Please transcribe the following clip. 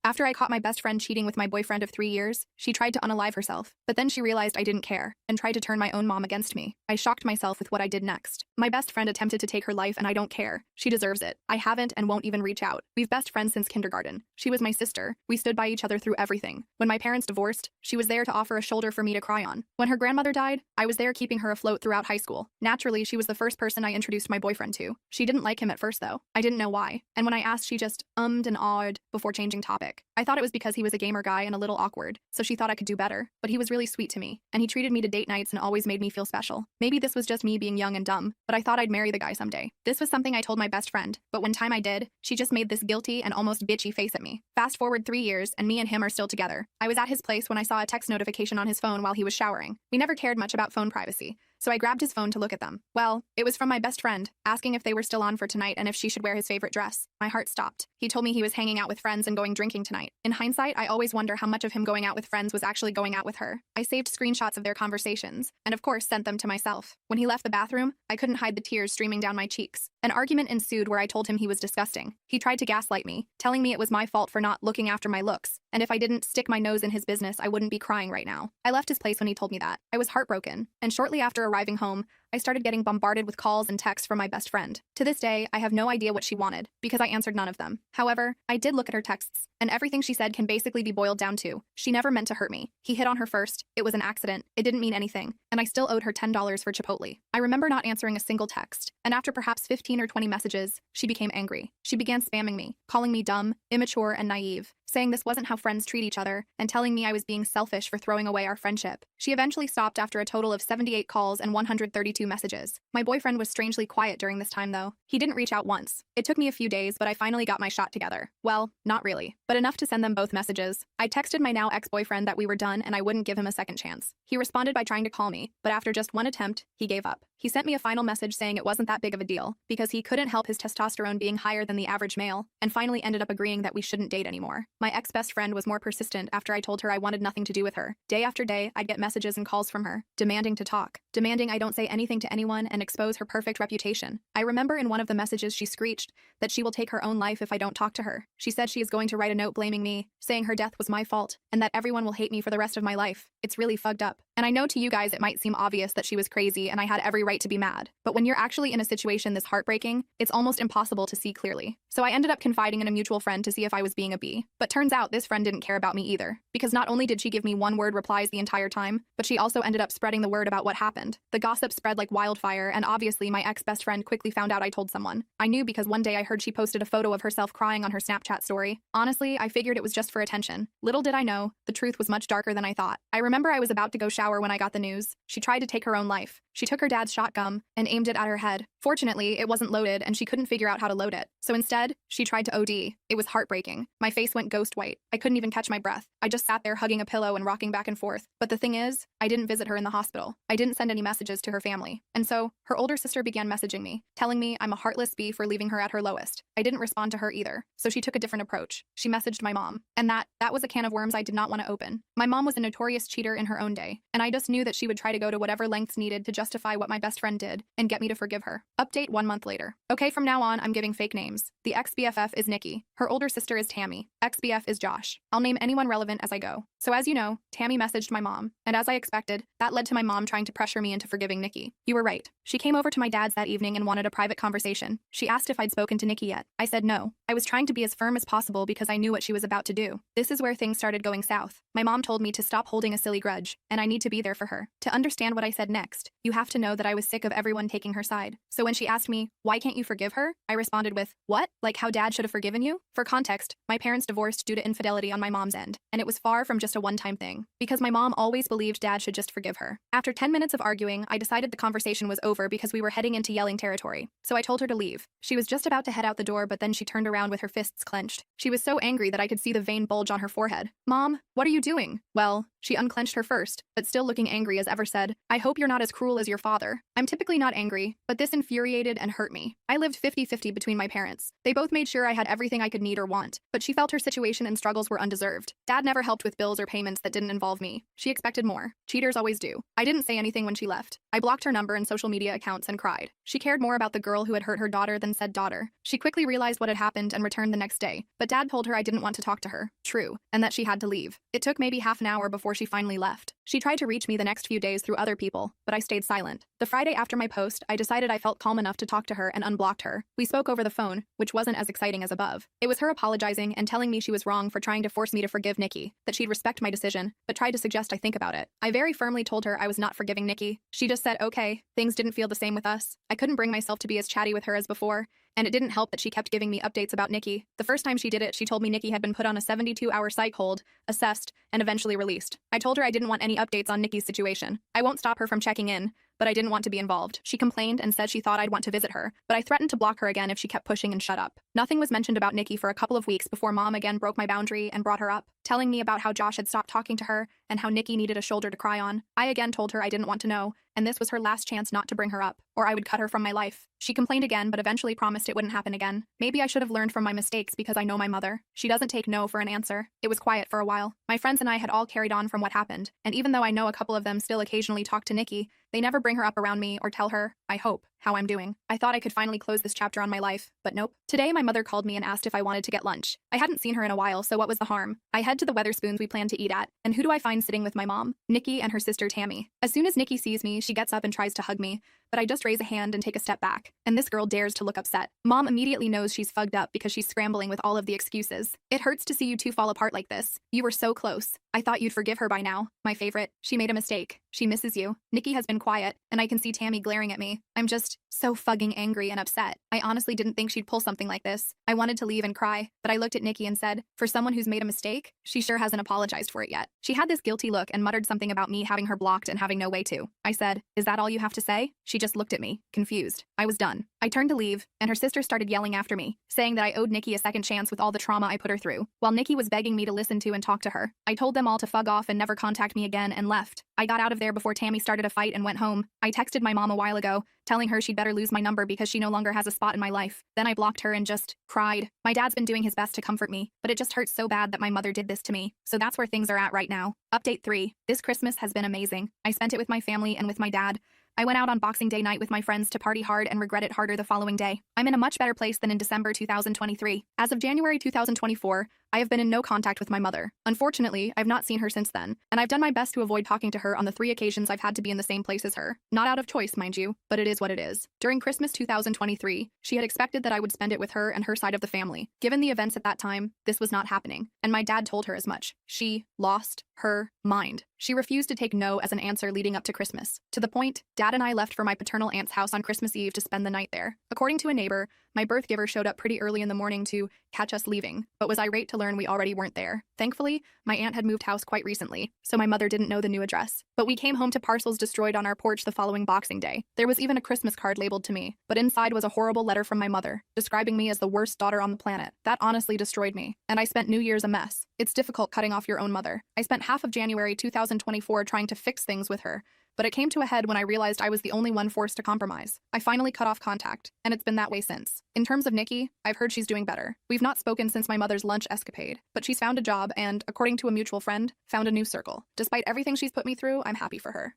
After I caught my best friend cheating with my boyfriend of 3 years, she tried to unalive herself, but then she realized I didn't care and tried to turn my own mom against me. I shocked myself with what I did next. My best friend attempted to take her life and I don't care. She deserves it. I haven't and won't even reach out. We've best friends since kindergarten. She was my sister. We stood by each other through everything. When my parents divorced, she was there to offer a shoulder for me to cry on. When her grandmother died, I was there keeping her afloat throughout high school. Naturally, she was the first person I introduced my boyfriend to. She didn't like him at first though. I didn't know why. And when I asked, she just ummed and awed before changing topic. I thought it was because he was a gamer guy and a little awkward, so she thought I could do better. But he was really sweet to me, and he treated me to date nights and always made me feel special. Maybe this was just me being young and dumb, but I thought I'd marry the guy someday. This was something I told my best friend, but when time I did, she just made this guilty and almost bitchy face at me. Fast forward 3 years, and me and him are still together. I was at his place when I saw a text notification on his phone while he was showering. We never cared much about phone privacy, so I grabbed his phone to look at them. Well, it was from my best friend, asking if they were still on for tonight and if she should wear his favorite dress. My heart stopped. He told me he was hanging out with friends and going drinking tonight. In hindsight, I always wonder how much of him going out with friends was actually going out with her. I saved screenshots of their conversations, and of course sent them to myself. When he left the bathroom, I couldn't hide the tears streaming down my cheeks. An argument ensued where I told him he was disgusting. He tried to gaslight me, telling me it was my fault for not looking after my looks, and if I didn't stick my nose in his business, I wouldn't be crying right now. I left his place when he told me that. I was heartbroken, and shortly after arriving home, I started getting bombarded with calls and texts from my best friend. To this day, I have no idea what she wanted, because I answered none of them. However, I did look at her texts, and everything she said can basically be boiled down to, she never meant to hurt me. He hit on her first, it was an accident, it didn't mean anything, and I still owed her $10 for Chipotle. I remember not answering a single text, and after perhaps 15 or 20 messages, she became angry. She began spamming me, calling me dumb, immature, and naive, saying this wasn't how friends treat each other, and telling me I was being selfish for throwing away our friendship. She eventually stopped after a total of 78 calls and 132 messages. My boyfriend was strangely quiet during this time though. He didn't reach out once. It took me a few days, but I finally got my shot together. Well, not really, but enough to send them both messages. I texted my now ex-boyfriend that we were done and I wouldn't give him a second chance. He responded by trying to call me, but after just one attempt, he gave up. He sent me a final message saying it wasn't that big of a deal, because he couldn't help his testosterone being higher than the average male, and finally ended up agreeing that we shouldn't date anymore. My ex-best friend was more persistent after I told her I wanted nothing to do with her. Day after day, I'd get messages and calls from her, demanding to talk, demanding I don't say anything to anyone and expose her perfect reputation. I remember in one of the messages she screeched that she will take her own life if I don't talk to her. She said she is going to write a note blaming me, saying her death was my fault, and that everyone will hate me for the rest of my life. It's really fucked up. And I know to you guys it might seem obvious that she was crazy and I had every right to be mad, but when you're actually in a situation this heartbreaking, it's almost impossible to see clearly. So I ended up confiding in a mutual friend to see if I was being a bee. But turns out this friend didn't care about me either, because not only did she give me one-word replies the entire time, but she also ended up spreading the word about what happened. The gossip spread like wildfire, and obviously my ex-best friend quickly found out I told someone. I knew because one day I heard she posted a photo of herself crying on her Snapchat story. Honestly, I figured it was just for attention. Little did I know, the truth was much darker than I thought. I remember I was about to go shower when I got the news. She tried to take her own life. She took her dad's shotgun and aimed it at her head. Fortunately, it wasn't loaded and she couldn't figure out how to load it. So instead, she tried to OD. It was heartbreaking. My face went ghost white. I couldn't even catch my breath. I just sat there hugging a pillow and rocking back and forth. But the thing is, I didn't visit her in the hospital. I didn't send any messages to her family. And so, her older sister began messaging me, telling me I'm a heartless bee for leaving her at her lowest. I didn't respond to her either, so she took a different approach. She messaged my mom. And that was a can of worms I did not want to open. My mom was a notorious cheater in her own day, and I just knew that she would try to go to whatever lengths needed to justify what my best friend did and get me to forgive her. Update 1 month later. Okay, from now on, I'm giving fake names. The ex-BFF is Nikki. Her older sister is Tammy. Ex-BF is Josh. I'll name anyone relevant as I go. So as you know, Tammy messaged my mom, and as I expected, that led to my mom trying to pressure me into forgiving Nikki. You were right. She came over to my dad's that evening and wanted a private conversation. She asked if I'd spoken to Nikki yet. I said no. I was trying to be as firm as possible because I knew what she was about to do. This is where things started going south. My mom told me to stop holding a silly grudge, and I need to be there for her. To understand what I said next, you have to know that I was sick of everyone taking her side. So when she asked me, why can't you forgive her? I responded with, what? Like how dad should have forgiven you? For context, my parents divorced due to infidelity on my mom's end, and it was far from just a one-time thing, because my mom always believed dad should just forgive her. After 10 minutes of arguing, I decided the conversation was over because we were heading into yelling territory, so I told her to leave. She was just about to head out the door, but then she turned around with her fists clenched. She was so angry that I could see the vein bulge on her forehead. Mom, what are you doing? Well, she unclenched her first, but still looking angry as ever said, I hope you're not as cruel as your father. I'm typically not angry, but this infuriated and hurt me. I lived 50-50 between my parents. They both made sure I had everything I could need or want, but she felt her situation and struggles were undeserved. Dad never helped with bills or payments that didn't involve me. She expected more. Cheaters always do. I didn't say anything when she left. I blocked her number and social media accounts and cried. She cared more about the girl who had hurt her daughter than said daughter. She quickly realized what had happened and returned the next day, but Dad told her I didn't want to talk to her. True, and that she had to leave. It took maybe half an hour before she finally left. She tried to reach me the next few days through other people, but I stayed silent. The Friday after my post, I decided I felt calm enough to talk to her and unblocked her. We spoke over the phone, which wasn't as exciting as above. It was her apologizing and telling me she was wrong for trying to force me to forgive Nikki, that she'd respect my decision, but tried to suggest I think about it. I very firmly told her I was not forgiving Nikki. She just said, okay, things didn't feel the same with us. I couldn't bring myself to be as chatty with her as before, and it didn't help that she kept giving me updates about Nikki. The first time she did it, she told me Nikki had been put on a 72-hour psych hold, assessed, and eventually released. I told her I didn't want any updates on Nikki's situation. I won't stop her from checking in, but I didn't want to be involved. She complained and said she thought I'd want to visit her, but I threatened to block her again if she kept pushing and shut up. Nothing was mentioned about Nikki for a couple of weeks before Mom again broke my boundary and brought her up, telling me about how Josh had stopped talking to her and how Nikki needed a shoulder to cry on. I again told her I didn't want to know, and this was her last chance not to bring her up, or I would cut her from my life. She complained again, but eventually promised it wouldn't happen again. Maybe I should have learned from my mistakes because I know my mother. She doesn't take no for an answer. It was quiet for a while. My friends and I had all carried on from what happened, and even though I know a couple of them still occasionally talk to Nikki, they never bring her up around me or tell her, I hope, how I'm doing. I thought I could finally close this chapter on my life, but nope. Today my mother called me and asked if I wanted to get lunch. I hadn't seen her in a while, so what was the harm? I head to the Weatherspoons we planned to eat at, and who do I find sitting with my mom? Nikki and her sister Tammy. As soon as Nikki sees me, she gets up and tries to hug me, but I just raise a hand and take a step back, and this girl dares to look upset. Mom immediately knows she's fucked up because she's scrambling with all of the excuses. It hurts to see you two fall apart like this. You were so close. I thought you'd forgive her by now. My favorite. She made a mistake. She misses you. Nikki has been quiet, and I can see Tammy glaring at me. I'm just so fucking angry and upset. I honestly didn't think she'd pull something like this. I wanted to leave and cry, but I looked at Nikki and said, for someone who's made a mistake, she sure hasn't apologized for it yet. She had this guilty look and muttered something about me having her blocked and having no way to. I said, is that all you have to say? She just looked at me, confused. I was done. I turned to leave, and her sister started yelling after me, saying that I owed Nikki a second chance with all the trauma I put her through, while Nikki was begging me to listen to and talk to her. I told them all to fuck off and never contact me again and left. I got out of there before Tammy started a fight and went home. I texted my mom a while ago, telling her she'd better lose my number because she no longer has a spot in my life. Then I blocked her and just cried. My dad's been doing his best to comfort me, but it just hurts so bad that my mother did this to me. So that's where things are at right now. Update 3. This Christmas has been amazing. I spent it with my family and with my dad. I went out on Boxing Day night with my friends to party hard and regret it harder the following day. I'm in a much better place than in December 2023. As of January 2024, I have been in no contact with my mother. Unfortunately, I've not seen her since then, and I've done my best to avoid talking to her on the 3 occasions I've had to be in the same place as her. Not out of choice, mind you, but it is what it is. During Christmas 2023, she had expected that I would spend it with her and her side of the family. Given the events at that time, this was not happening, and my dad told her as much. She lost her mind. She refused to take no as an answer leading up to Christmas. To the point, Dad and I left for my paternal aunt's house on Christmas Eve to spend the night there. According to a neighbor, my birth giver showed up pretty early in the morning to catch us leaving, but was irate to learn we already weren't there. Thankfully, my aunt had moved house quite recently, so my mother didn't know the new address. But we came home to parcels destroyed on our porch the following Boxing Day. There was even a Christmas card labeled to me, but inside was a horrible letter from my mother, describing me as the worst daughter on the planet. That honestly destroyed me, and I spent New Year's a mess. It's difficult cutting off your own mother. I spent half of January 2024 trying to fix things with her, but it came to a head when I realized I was the only one forced to compromise. I finally cut off contact, and it's been that way since. In terms of Nikki, I've heard she's doing better. We've not spoken since my mother's lunch escapade, but she's found a job and, according to a mutual friend, found a new circle. Despite everything she's put me through, I'm happy for her.